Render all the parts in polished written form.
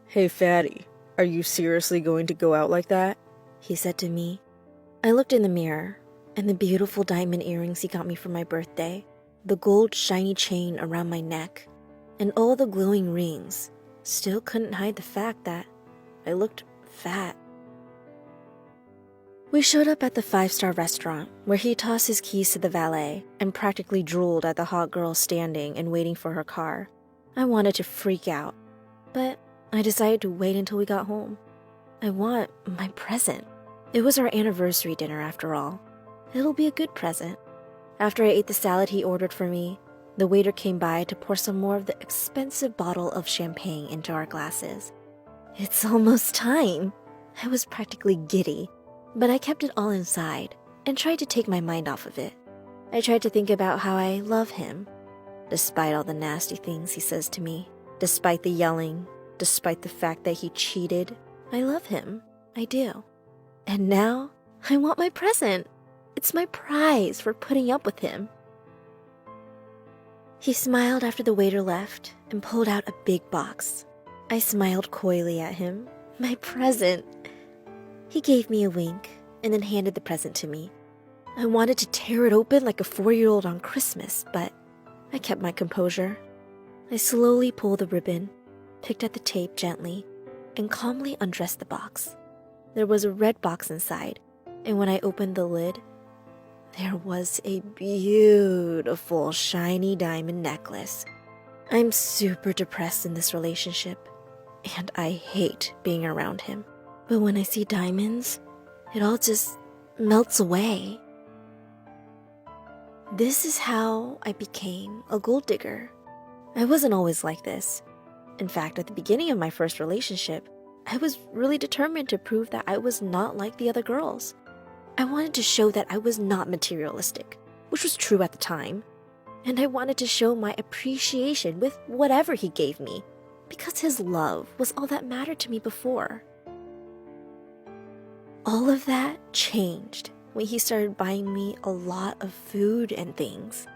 "Hey, fatty, are you seriously going to go out like that?" he said to me. I looked in the mirror, and the beautiful diamond earrings he got me for my birthday, the gold shiny chain around my neck, and all the glowing rings still couldn't hide the fact that I looked fat. We showed up at the 5-star restaurant, where he tossed his keys to the valet and practically drooled at the hot girl standing and waiting for her car. I wanted to freak out, but I decided to wait until we got home. I want my present. It was our anniversary dinner after all. It'll be a good present. After I ate the salad he ordered for me, the waiter came by to pour some more of the expensive bottle of champagne into our glasses. It's almost time. I was practically giddy, but I kept it all inside and tried to take my mind off of it. I tried to think about how I love him, despite all the nasty things he says to me, despite the yelling, despite the fact that he cheated. I love him. I do. And now, I want my present. It's my prize for putting up with him. He smiled after the waiter left and pulled out a big box. I smiled coyly at him. My present. He gave me a wink and then handed the present to me. I wanted to tear it open like a 4-year-old on Christmas, but I kept my composure. I slowly pulled the ribbon, picked at the tape gently, and calmly undressed the box. There was a red box inside, and when I opened the lid, there was a beautiful shiny diamond necklace. I'm super depressed in this relationship, and I hate being around him. But when I see diamonds, it all just melts away. This is how I became a gold digger. I wasn't always like this. In fact, at the beginning of my first relationship, I was really determined to prove that I was not like the other girls. I wanted to show that I was not materialistic, which was true at the time. And I wanted to show my appreciation with whatever he gave me, because his love was all that mattered to me before. All of that changed when he started buying me a lot of food and things.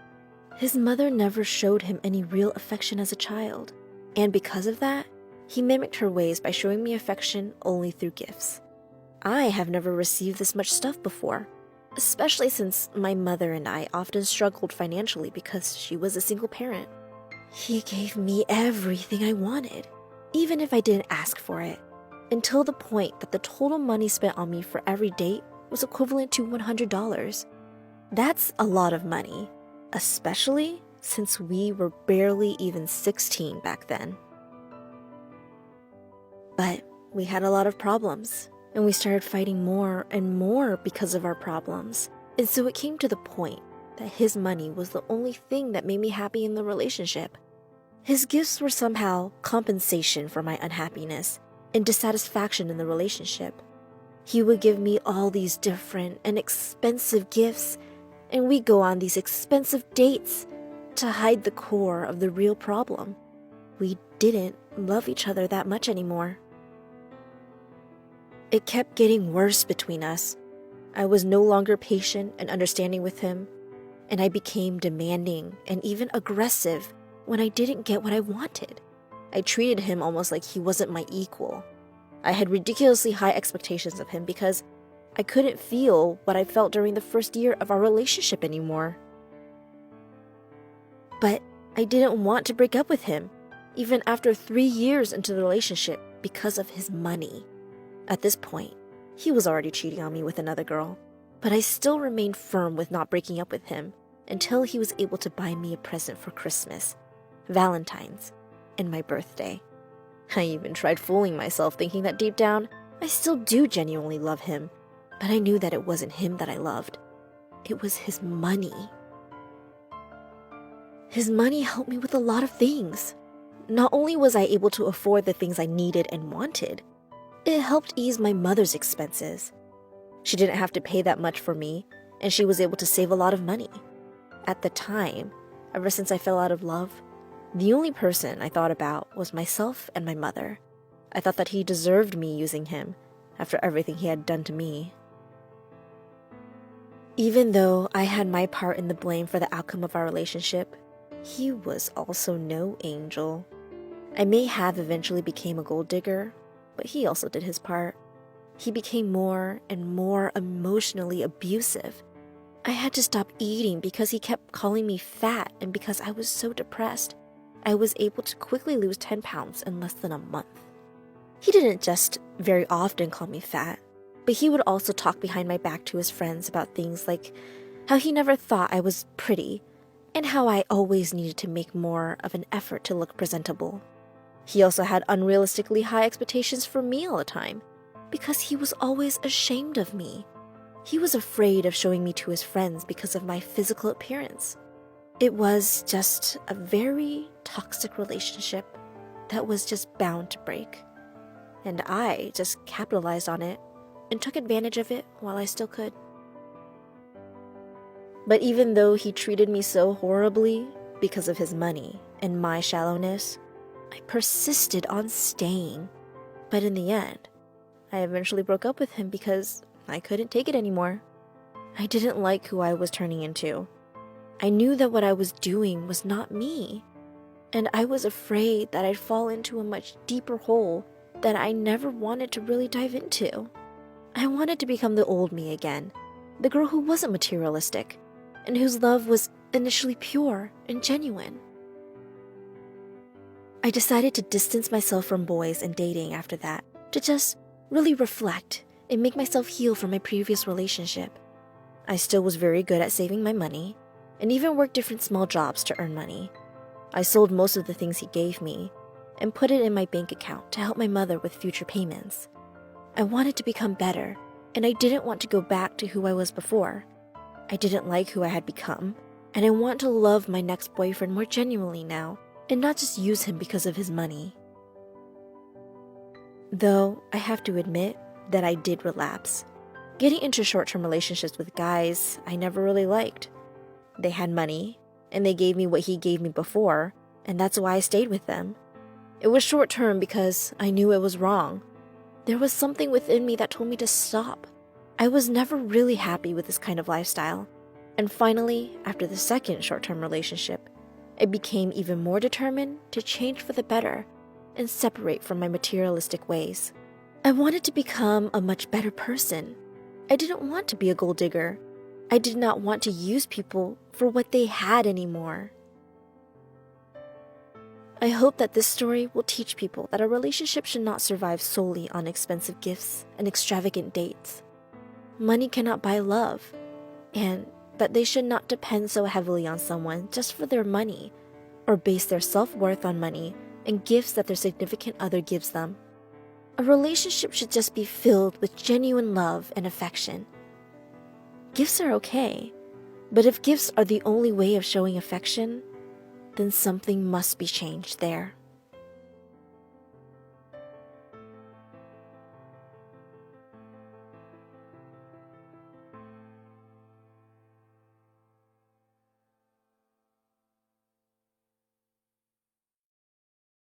His mother never showed him any real affection as a child, and because of that, he mimicked her ways by showing me affection only through gifts. I have never received this much stuff before, especially since my mother and I often struggled financially because she was a single parent. He gave me everything I wanted, even if I didn't ask for it, until the point that the total money spent on me for every date was equivalent to $100. That's a lot of money, especially since we were barely even 16 back then. But we had a lot of problems, and we started fighting more and more because of our problems. And so it came to the point that his money was the only thing that made me happy in the relationship. His gifts were somehow compensation for my unhappiness and dissatisfaction in the relationship. He would give me all these different and expensive gifts, and we'd go on these expensive dates to hide the core of the real problem. We didn't love each other that much anymore. It kept getting worse between us. I was no longer patient and understanding with him, and I became demanding and even aggressive when I didn't get what I wanted. I treated him almost like he wasn't my equal. I had ridiculously high expectations of him because I couldn't feel what I felt during the first year of our relationship anymore. But I didn't want to break up with him, even after 3 years into the relationship, because of his money. At this point, he was already cheating on me with another girl, but I still remained firm with not breaking up with him until he was able to buy me a present for Christmas, Valentine's, and my birthday. I even tried fooling myself thinking that deep down, I still do genuinely love him, but I knew that it wasn't him that I loved. It was his money. His money helped me with a lot of things. Not only was I able to afford the things I needed and wanted, it helped ease my mother's expenses. She didn't have to pay that much for me, and she was able to save a lot of money. At the time, ever since I fell out of love, the only person I thought about was myself and my mother. I thought that he deserved me using him after everything he had done to me. Even though I had my part in the blame for the outcome of our relationship, he was also no angel. I may have eventually became a gold digger, but he also did his part. He became more and more emotionally abusive. I had to stop eating because he kept calling me fat, and because I was so depressed, I was able to quickly lose 10 pounds in less than a month. He didn't just very often call me fat, but he would also talk behind my back to his friends about things like how he never thought I was pretty and how I always needed to make more of an effort to look presentable. He also had unrealistically high expectations for me all the time because he was always ashamed of me. He was afraid of showing me to his friends because of my physical appearance. It was just a very toxic relationship that was just bound to break. And I just capitalized on it and took advantage of it while I still could. But even though he treated me so horribly because of his money and my shallowness, I persisted on staying. But in the end, I eventually broke up with him because I couldn't take it anymore. I didn't like who I was turning into. I knew that what I was doing was not me. And I was afraid that I'd fall into a much deeper hole that I never wanted to really dive into. I wanted to become the old me again, the girl who wasn't materialistic, and whose love was initially pure and genuine. I decided to distance myself from boys and dating after that, to just really reflect and make myself heal from my previous relationship. I still was very good at saving my money, and even worked different small jobs to earn money. I sold most of the things he gave me, and put it in my bank account to help my mother with future payments. I wanted to become better, and I didn't want to go back to who I was before. I didn't like who I had become, and I want to love my next boyfriend more genuinely now, and not just use him because of his money. Though I have to admit that I did relapse, getting into short-term relationships with guys I never really liked. They had money, and they gave me what he gave me before, and that's why I stayed with them. It was short-term because I knew it was wrong. There was something within me that told me to stop. I was never really happy with this kind of lifestyle. And finally, after the second short-term relationship, I became even more determined to change for the better and separate from my materialistic ways. I wanted to become a much better person. I didn't want to be a gold digger. I did not want to use people for what they had anymore. I hope that this story will teach people that a relationship should not survive solely on expensive gifts and extravagant dates. Money cannot buy love, and that they should not depend so heavily on someone just for their money, or base their self-worth on money and gifts that their significant other gives them. A relationship should just be filled with genuine love and affection. Gifts are okay, but if gifts are the only way of showing affection, then something must be changed there.